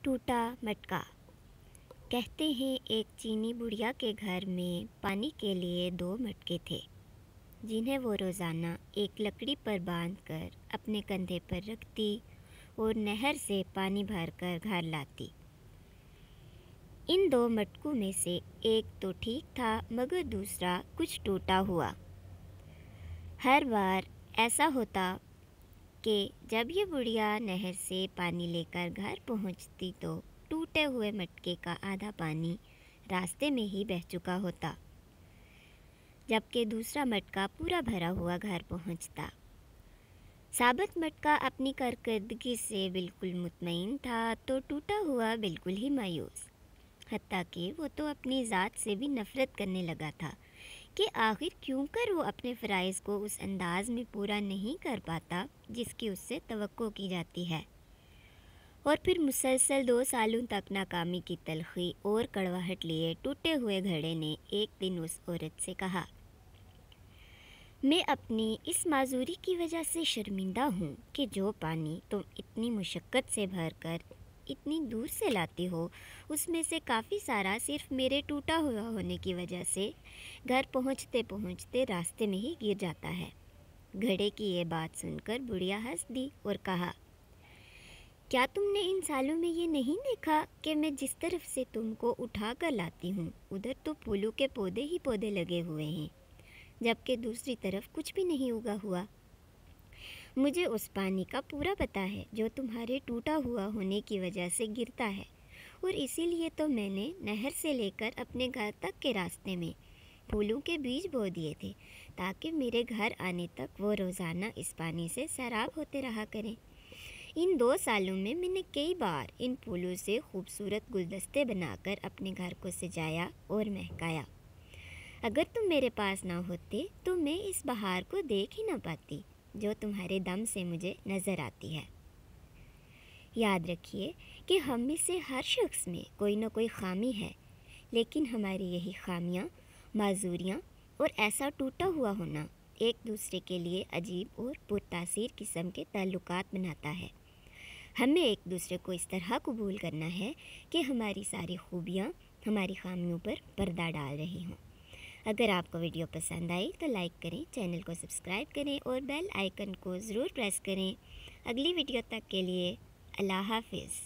ٹوٹا مٹکا۔ کہتے ہیں ایک چینی بڑھیا کے گھر میں پانی کے لیے 2 مٹکے تھے جنہیں وہ روزانہ ایک لکڑی پر باندھ کر اپنے کندھے پر رکھتی اور نہر سے پانی بھر کر گھر لاتی۔ ان 2 مٹکوں میں سے ایک تو ٹھیک تھا مگر دوسرا کچھ ٹوٹا ہوا۔ ہر بار ایسا ہوتا کہ جب یہ بڑھیا نہر سے پانی لے کر گھر پہنچتی تو ٹوٹے ہوئے مٹکے کا آدھا پانی راستے میں ہی بہہ چکا ہوتا، جبکہ دوسرا مٹکا پورا بھرا ہوا گھر پہنچتا۔ ثابت مٹکا اپنی کارکردگی سے بالکل مطمئن تھا تو ٹوٹا ہوا بالکل ہی مایوس، حتیٰ کہ وہ تو اپنی ذات سے بھی نفرت کرنے لگا تھا کہ آخر کیوں کر وہ اپنے فرائض کو اس انداز میں پورا نہیں کر پاتا جس کی اس سے توقع کی جاتی ہے۔ اور پھر مسلسل 2 سالوں تک ناکامی کی تلخی اور کڑواہٹ لیے ٹوٹے ہوئے گھڑے نے ایک دن اس عورت سے کہا، میں اپنی اس معذوری کی وجہ سے شرمندہ ہوں کہ جو پانی تم اتنی مشقت سے بھر کر اتنی دور سے لاتی ہو اس میں سے کافی سارا صرف میرے ٹوٹا ہوا ہونے کی وجہ سے گھر پہنچتے پہنچتے راستے میں ہی گر جاتا ہے۔ گھڑے کی یہ بات سن کر بڑھیا ہنس دی اور کہا، کیا تم نے ان سالوں میں یہ نہیں دیکھا کہ میں جس طرف سے تم کو اٹھا کر لاتی ہوں ادھر تو پھولوں کے پودے ہی پودے لگے ہوئے ہیں، جبکہ دوسری طرف کچھ بھی نہیں اگا ہوا۔ مجھے اس پانی کا پورا پتہ ہے جو تمہارے ٹوٹا ہوا ہونے کی وجہ سے گرتا ہے، اور اسی لیے تو میں نے نہر سے لے کر اپنے گھر تک کے راستے میں پھولوں کے بیج بو دیے تھے تاکہ میرے گھر آنے تک وہ روزانہ اس پانی سے سیراب ہوتے رہا کریں۔ ان 2 سالوں میں میں نے کئی بار ان پھولوں سے خوبصورت گلدستے بنا کر اپنے گھر کو سجایا اور مہکایا۔ اگر تم میرے پاس نہ ہوتے تو میں اس بہار کو دیکھ ہی نہ پاتی جو تمہارے دم سے مجھے نظر آتی ہے۔ یاد رکھیے کہ ہم میں سے ہر شخص میں کوئی نہ کوئی خامی ہے، لیکن ہماری یہی خامیاں، معذوریاں اور ایسا ٹوٹا ہوا ہونا ایک دوسرے کے لیے عجیب اور پرتاثیر قسم کے تعلقات بناتا ہے۔ ہمیں ایک دوسرے کو اس طرح قبول کرنا ہے کہ ہماری ساری خوبیاں ہماری خامیوں پر پردہ ڈال رہی ہوں۔ اگر آپ کو ویڈیو پسند آئی تو لائک کریں، چینل کو سبسکرائب کریں اور بیل آئیکن کو ضرور پریس کریں۔ اگلی ویڈیو تک کے لیے اللہ حافظ۔